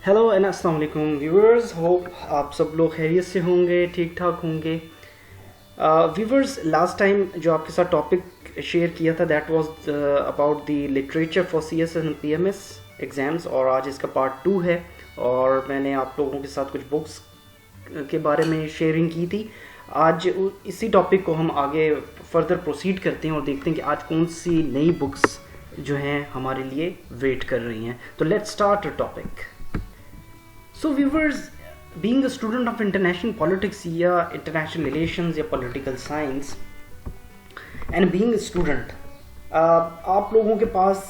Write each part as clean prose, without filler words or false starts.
Hello and अस्सलाम वालेकुम viewers, hope आप सब लोग खैरियत से होंगे, ठीक ठाक होंगे। व्यूअर्स, लास्ट टाइम जो आपके साथ टॉपिक शेयर किया था that was about the literature for CS and PMS exams, और आज इसका पार्ट 2 है। और मैंने आप लोगों के साथ कुछ बुक्स के बारे में शेयरिंग की थी। आज इसी टॉपिक को हम आगे फर्दर प्रोसीड करते हैं और देखते हैं कि आज कौन सी नई बुक्स जो हैं हमारे लिए वेट कर रही हैं। तो let's start a topic. So viewers, being a student of international politics या international relations या political science and being a student, आप लोगों के पास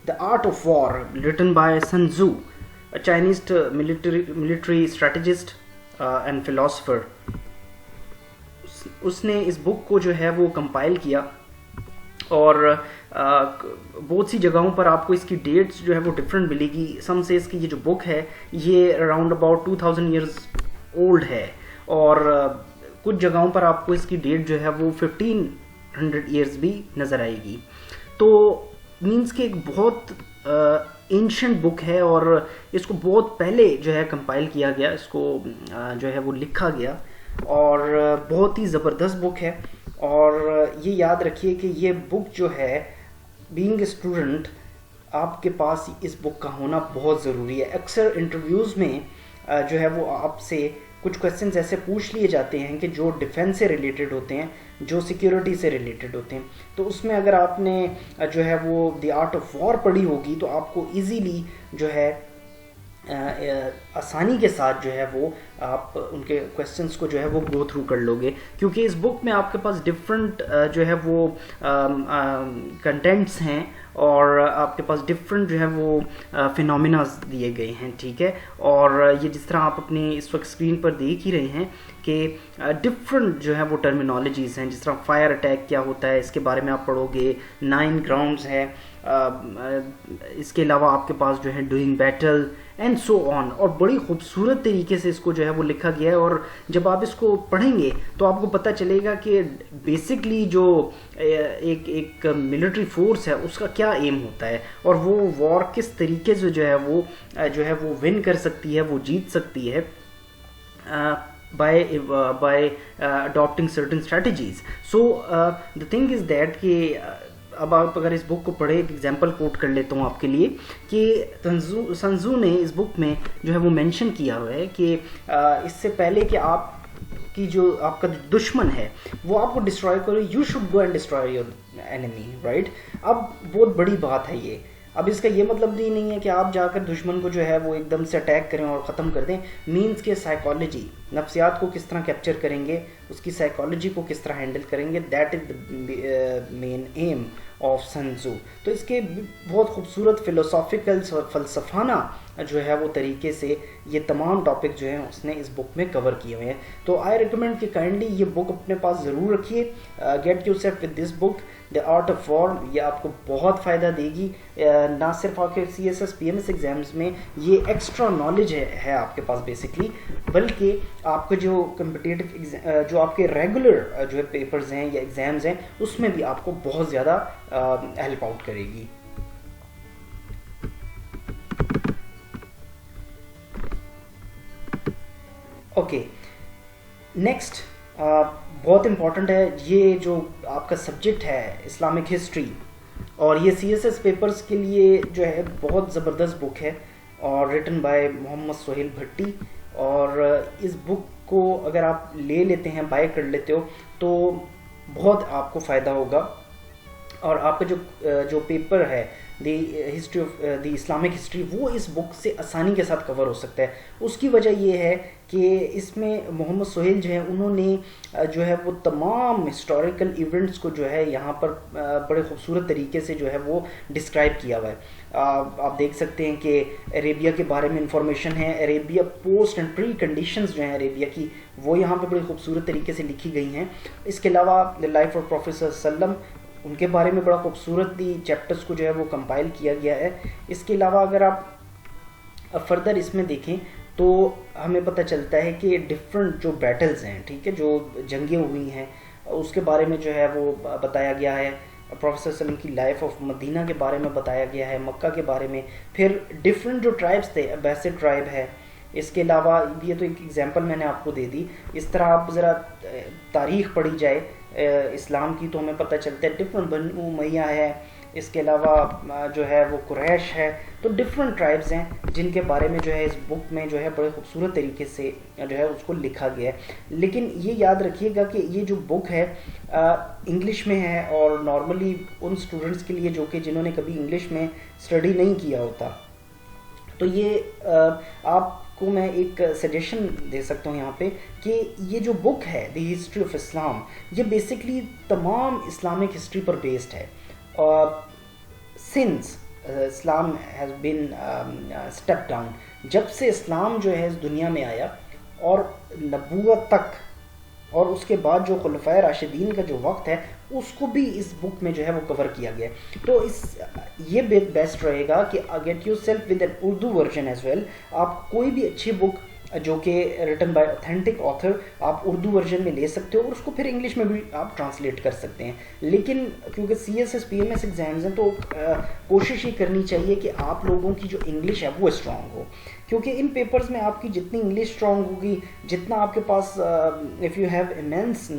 The Art of War written by Sun Tzu, a Chinese military strategist and philosopher, उसने इस book को जो है वो कंपाइल किया और बहुत सी जगहों पर आपको इसकी डेट्स जो है वो डिफरेंट मिलेगी। सम से इसकी ये जो बुक है ये अराउंड अबाउट 2000 ईयर्स ओल्ड है, और कुछ जगहों पर आपको इसकी डेट जो है वो 1500 ईयर्स भी नज़र आएगी। तो मींस कि एक बहुत एंशिएंट बुक है और इसको बहुत पहले जो है कंपाइल किया गया, इसको जो है वो लिखा गया, और बहुत ही ज़बरदस्त बुक है। और ये याद रखिए कि ये बुक जो है, बीइंग ए स्टूडेंट, आपके पास इस बुक का होना बहुत ज़रूरी है। अक्सर इंटरव्यूज़ में जो है वो आपसे कुछ क्वेश्चंस ऐसे पूछ लिए जाते हैं कि जो डिफेंस से रिलेटेड होते हैं, जो सिक्योरिटी से रिलेटेड होते हैं। तो उसमें अगर आपने जो है वो द आर्ट ऑफ वॉर पढ़ी होगी तो आपको ईजीली जो है आसानी के साथ जो है वो आप उनके क्वेश्चंस को जो है वो गो थ्रू कर लोगे, क्योंकि इस बुक में आपके पास डिफरेंट जो है वो कंटेंट्स हैं और आपके पास डिफरेंट जो है वो फिनोमिनास दिए गए हैं, ठीक है। और ये जिस तरह आप अपनी इस वक्त स्क्रीन पर देख ही रहे हैं कि डिफरेंट जो है वो टर्मिनोलॉजीज़ हैं, जिस तरह फायर अटैक क्या होता है इसके बारे में आप पढ़ोगे, 9 ग्राउंड्स है, इसके अलावा आपके पास जो है doing battle and so on, और बड़ी खूबसूरत तरीके से इसको जो है वो लिखा गया है। और जब आप इसको पढ़ेंगे तो आपको पता चलेगा कि बेसिकली जो एक मिलिट्री फोर्स है उसका क्या एम होता है, और वो वॉर किस तरीके से जो है वो विन कर सकती है, वो जीत सकती है by adopting certain strategies. So the thing is that कि अब आप अगर इस बुक को पढ़े, एक एग्जांपल कोट कर लेता हूँ आपके लिए कि सन त्ज़ू ने इस बुक में जो है वो मेंशन किया हुआ है कि इससे पहले कि आपकी जो आपका दुश्मन है वो आपको डिस्ट्रॉय करे, you should go and destroy your enemy, right. अब बहुत बड़ी बात है ये। अब इसका ये मतलब भी नहीं है कि आप जाकर दुश्मन को जो है वो एकदम से अटैक करें और ख़त्म कर दें। मीन्स के साइकोलॉजी, नफ्सियात को किस तरह कैप्चर करेंगे, उसकी साइकोलॉजी को किस तरह हैंडल करेंगे, that is the main aim of Sun Tzu. तो इसके बहुत खूबसूरत फ़िलोसॉफ़िकल फ़लसफ़ाना जो है वो तरीके से ये तमाम टॉपिक जो हैं उसने इस बुक में कवर किए हुए हैं। तो आई रिकमेंड कि काइंडली ये बुक अपने पास ज़रूर रखिए। Get yourself with this book the art of war. ये आपको बहुत फ़ायदा देगी, ना सिर्फ आपके CSS PMS एग्ज़ाम्स में ये एक्स्ट्रा नॉलेज है आपके पास बेसिकली, बल्कि आपके जो कम्पिटिटिव जो आपके रेगुलर जो है पेपर्स हैं या एग्ज़ाम्स हैं उसमें भी आपको बहुत ज़्यादा हेल्प आउट करेगी। ओके, नेक्स्ट बहुत इम्पॉर्टेंट है, ये जो आपका सब्जेक्ट है इस्लामिक हिस्ट्री, और ये CSS पेपर्स के लिए जो है बहुत ज़बरदस्त बुक है और रिटन बाय मोहम्मद सोहेल भट्टी। और इस बुक को अगर आप ले लेते हैं, बाय कर लेते हो, तो बहुत आपको फ़ायदा होगा। और आपका जो पेपर है the history of the Islamic history, वो इस बुक से आसानी के साथ कवर हो सकता है। उसकी वजह ये है कि इसमें मोहम्मद सोहेल जो है उन्होंने जो है वो तमाम हिस्टोरिकल इवेंट्स को जो है यहाँ पर बड़े खूबसूरत तरीके से जो है वो डिस्क्राइब किया हुआ है। आप देख सकते हैं कि अरेबिया के बारे में इंफॉर्मेशन है, Arabia post and pre conditions जो हैं अरेबिया की, वो यहाँ पर बड़ी खूबसूरत तरीके से लिखी गई हैं। इसके अलावा द लाइफ ऑफ प्रॉफेट सल्लम, उनके बारे में बड़ा खूबसूरत चैप्टर्स को जो है वो कंपाइल किया गया है। इसके अलावा अगर आप फर्दर इसमें देखें तो हमें पता चलता है कि डिफरेंट जो बैटल्स हैं, ठीक है, जो जंगें हुई हैं उसके बारे में जो है वो बताया गया है। پروفیسر وسلم کی لائف آف مدینہ کے بارے میں بتایا گیا ہے, مکہ کے بارے میں. پھر ڈفرینٹ جو ٹرائبس تھے, بیسٹ ٹرائب ہے. اس کے علاوہ یہ تو ایک ایگزامپل میں نے آپ کو دے دی. اس طرح آپ ذرا تاریخ پڑھی جائے اسلام کی تو ہمیں پتہ چلتا ہے ڈفرینٹ بنو امیہ ہے, اس کے علاوہ جو ہے وہ قریش ہے. تو ڈفرینٹ ٹرائبس ہیں جن کے بارے میں جو ہے اس بک میں جو ہے بڑے خوبصورت طریقے سے جو ہے اس کو لکھا گیا ہے. لیکن یہ یاد رکھیے گا کہ یہ جو بک ہے انگلش میں ہے, اور نارملی ان اسٹوڈنٹس کے لیے جو کہ جنہوں نے کبھی انگلش میں اسٹڈی نہیں کیا ہوتا, تو یہ آپ کو میں ایک سجیشن دے سکتا ہوں یہاں پہ کہ یہ جو بک ہے دی ہسٹری آف اسلام, یہ بیسکلی تمام اسلامک ہسٹری پر بیسڈ ہے. Since Islam has been step down, جب سے اسلام جو ہے اس دنیا میں آیا اور نبوت تک, اور اس کے بعد جو خلفائے راشدین کا جو وقت ہے اس کو بھی اس بک میں جو ہے وہ کور کیا گیا ہے. تو یہ بیسٹ رہے گا کہ get yourself with an Urdu version as well. آپ کوئی بھی اچھی بک جو کہ ریٹن بائی اوتھینٹک آتھر آپ اردو ورژن میں لے سکتے ہو, اور اس کو پھر انگلش میں بھی آپ ٹرانسلیٹ کر سکتے ہیں. لیکن کیونکہ CSS PMS ایگزامز ہیں تو کوشش یہ کرنی چاہیے کہ آپ لوگوں کی جو انگلش ہے وہ اسٹرانگ ہو, کیونکہ ان پیپرز میں آپ کی جتنی انگلش اسٹرانگ ہوگی, جتنا آپ کے پاس if you have immense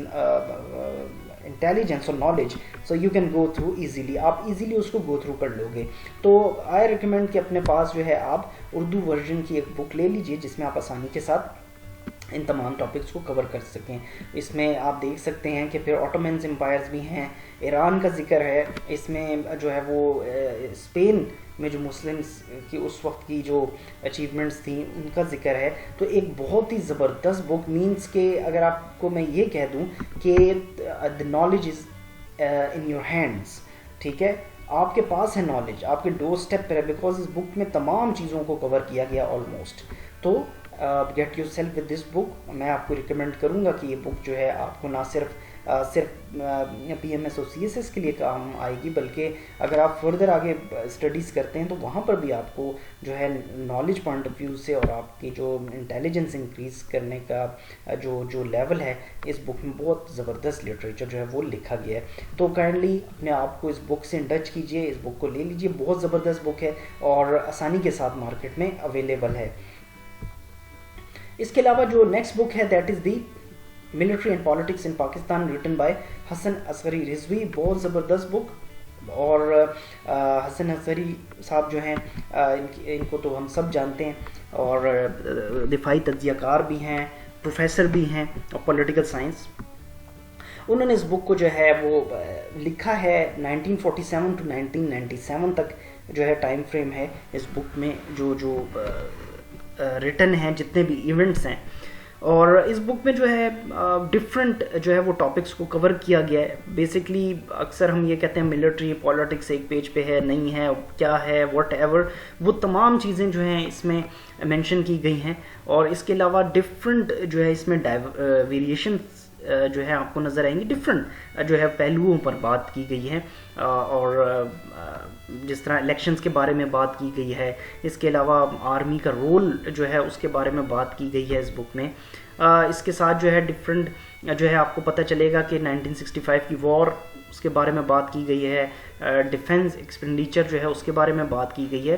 intelligence اور knowledge, so you can go through easily, آپ ایزیلی اس کو گو تھرو کر لو گے. تو آئی ریکمینڈ کہ اپنے پاس جو ہے آپ اردو ورژن کی ایک بک لے لیجئے جس میں آپ آسانی کے ساتھ ان تمام ٹاپکس کو کور کر سکیں. اس میں آپ دیکھ سکتے ہیں کہ پھر آٹومنز امپائرز بھی ہیں, ایران کا ذکر ہے, اس میں جو ہے وہ اسپین میں جو مسلمس کی اس وقت کی جو اچیومنٹس تھیں ان کا ذکر ہے. تو ایک بہت ہی زبردست بک, مینس کہ اگر آپ کو میں یہ کہہ دوں کہ the knowledge is in your hands, ٹھیک ہے, آپ کے پاس ہے نالج, آپ کے ڈور اسٹیپ پر ہے, بیکاز اس بک میں تمام چیزوں کو کور کیا گیا آلموسٹ. تو get yourself with this book. میں آپ کو ریکمینڈ کروں گا کہ یہ بک جو ہے آپ کو نہ صرف PMS اور CSS کے لیے کام آئے گی, بلکہ اگر آپ فردر آگے اسٹڈیز کرتے ہیں تو وہاں پر بھی آپ کو جو ہے نالج پوائنٹ آف ویو سے اور آپ کی جو انٹیلیجنس انکریز کرنے کا جو لیول ہے, اس بک میں بہت زبردست لٹریچر جو ہے وہ لکھا گیا ہے. تو کائنڈلی اپنے آپ کو اس بک سے ٹچ کیجئے, اس بک کو لے لیجئے, بہت زبردست بک ہے اور آسانی کے ساتھ مارکیٹ میں اویلیبل ہے. اس کے علاوہ جو نیکسٹ بک ہے that is the military and politics in Pakistan, written by Hasan Askari Rizvi, بہت زبردست بک. اور حسن اصغری صاحب جو ہیں ان کو تو ہم سب جانتے ہیں, اور دفاعی تجزیہ کار بھی ہیں, پروفیسر بھی ہیں اور پولیٹیکل سائنس. انہوں نے اس بک کو جو ہے وہ لکھا ہے 1947 to 1997 تک جو ہے ٹائم فریم ہے اس بک میں, جو ریٹن ہیں جتنے بھی ایونٹس ہیں. اور اس بک میں جو ہے ڈفرینٹ جو ہے وہ ٹاپکس کو کور کیا گیا ہے. بیسکلی اکثر ہم یہ کہتے ہیں ملٹری پالیٹکس ایک پیج پہ ہے, نہیں ہے, کیا ہے, واٹ ایور, وہ تمام چیزیں جو ہیں اس میں مینشن کی گئی ہیں. اور اس کے علاوہ ڈفرینٹ جو ہے اس میں ویریشن جو ہے آپ کو نظر آئیں گی, ڈفرینٹ جو ہے پہلوؤں پر بات کی گئی ہے. اور جس طرح الیکشنز کے بارے میں بات کی گئی ہے, اس کے علاوہ آرمی کا رول جو ہے اس کے بارے میں بات کی گئی ہے اس بک میں. اس کے ساتھ جو ہے ڈفرینٹ جو ہے آپ کو پتہ چلے گا کہ 1965 کی وار اس کے بارے میں بات کی گئی ہے, ڈیفنس ایکسپینڈیچر جو ہے اس کے بارے میں بات کی گئی ہے.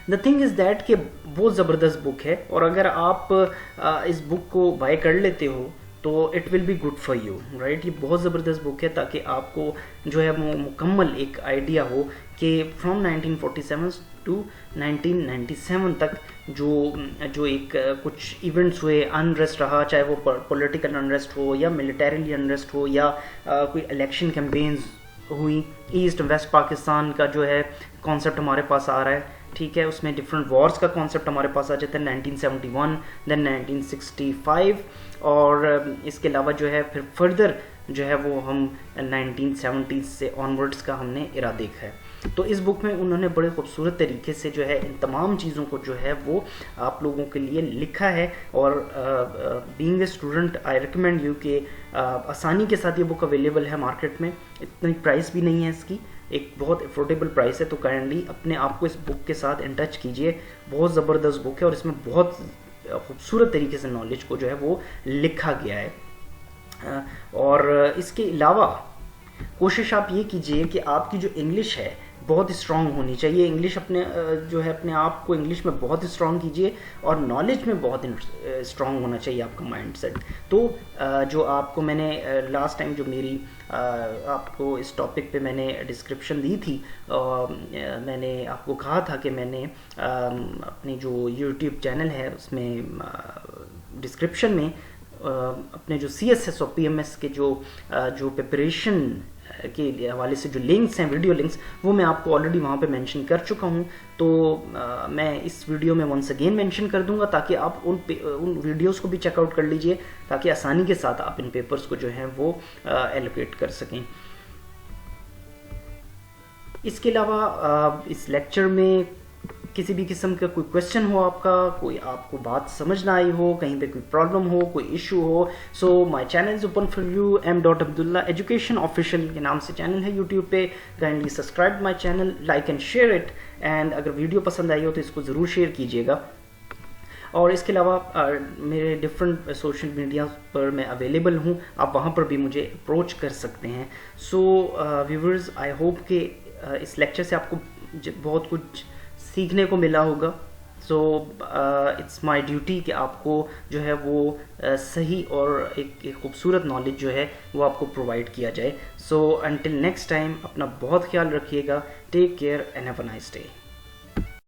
دا تھنگ از دیٹ کہ بہت زبردست بک ہے, اور اگر آپ اس بک کو بائی کر لیتے ہو تو it will be good for you, right. یہ بہت زبردست بک ہے تاکہ آپ کو جو ہے مکمل ایک آئیڈیا ہو کہ فرام 1947 ٹو 1997 تک جو ایک کچھ ایونٹس ہوئے, انریسٹ رہا, چاہے وہ پولیٹیکل انریسٹ ہو یا ملٹریلی انریسٹ ہو یا کوئی الیکشن کیمپینز ہوئی. ایسٹ ویسٹ پاکستان کا جو ہے کانسیپٹ ہمارے پاس آ رہا ہے, ٹھیک ہے, اس میں ڈفرینٹ وارز کا کانسیپٹ ہمارے پاس آ جاتا ہے, 1971 دین 1965, اور اس کے علاوہ جو ہے پھر فردر جو ہے وہ ہم 1970 سے آنورڈس کا ہم نے ایرا دیکھا ہے. تو اس بک میں انہوں نے بڑے خوبصورت طریقے سے جو ہے ان تمام چیزوں کو جو ہے وہ آپ لوگوں کے لیے لکھا ہے. اور being a student I recommend you کہ آسانی کے ساتھ یہ بک اویلیبل ہے مارکیٹ میں, اتنی پرائس بھی نہیں ہے اس کی, ایک بہت افورڈیبل پرائس ہے. تو کائنڈلی اپنے آپ کو اس بک کے ساتھ ان ٹچ کیجئے, بہت زبردست بک ہے اور اس میں بہت خوبصورت طریقے سے نالج کو جو ہے وہ لکھا گیا ہے. اور اس کے علاوہ कोशिश आप ये कीजिए कि आपकी जो इंग्लिश है बहुत स्ट्रॉन्ग होनी चाहिए। इंग्लिश अपने जो है अपने आप को इंग्लिश में बहुत स्ट्रॉन्ग कीजिए, और नॉलेज में बहुत स्ट्रॉन्ग होना चाहिए आपका माइंड सेट। तो जो आपको मैंने लास्ट टाइम जो मेरी आपको इस टॉपिक पे मैंने डिस्क्रिप्शन दी थी, मैंने आपको कहा था कि मैंने अपनी जो यूट्यूब चैनल है उसमें डिस्क्रिप्शन में अपने जो CSS और PMS के जो प्रिपरेशन के हवाले से जो लिंक्स हैं, वीडियो लिंक्स, वो मैं आपको ऑलरेडी वहाँ पे मेंशन कर चुका हूँ। तो मैं इस वीडियो में वंस अगेन मेंशन कर दूंगा, ताकि आप उन वीडियोस को भी चेकआउट कर लीजिए, ताकि आसानी के साथ आप इन पेपर्स को जो है वो एलोकेट कर सकें। इसके अलावा इस लेक्चर में किसी भी किस्म का कोई क्वेश्चन हो आपका, कोई आपको बात समझ ना आई हो, कहीं पे कोई प्रॉब्लम हो, कोई इशू हो, so my channel is open for you. M.Abdullah education official के नाम से चैनल है यूट्यूब पे। Kindly subscribe my channel, like and share it, and अगर वीडियो पसंद आई हो तो इसको ज़रूर शेयर कीजिएगा। और इसके अलावा मेरे डिफरेंट सोशल मीडिया पर मैं अवेलेबल हूँ, आप वहाँ पर भी मुझे अप्रोच कर सकते हैं। सो व्यूवर्स, आई होप कि इस लेक्चर से आपको बहुत कुछ सीखने को मिला होगा। सो इट्स माय ड्यूटी कि आपको जो है वो सही और एक खूबसूरत नॉलेज जो है वो आपको प्रोवाइड किया जाए। सो अंटिल नेक्स्ट टाइम, अपना बहुत ख्याल रखिएगा। Take care and have a nice day.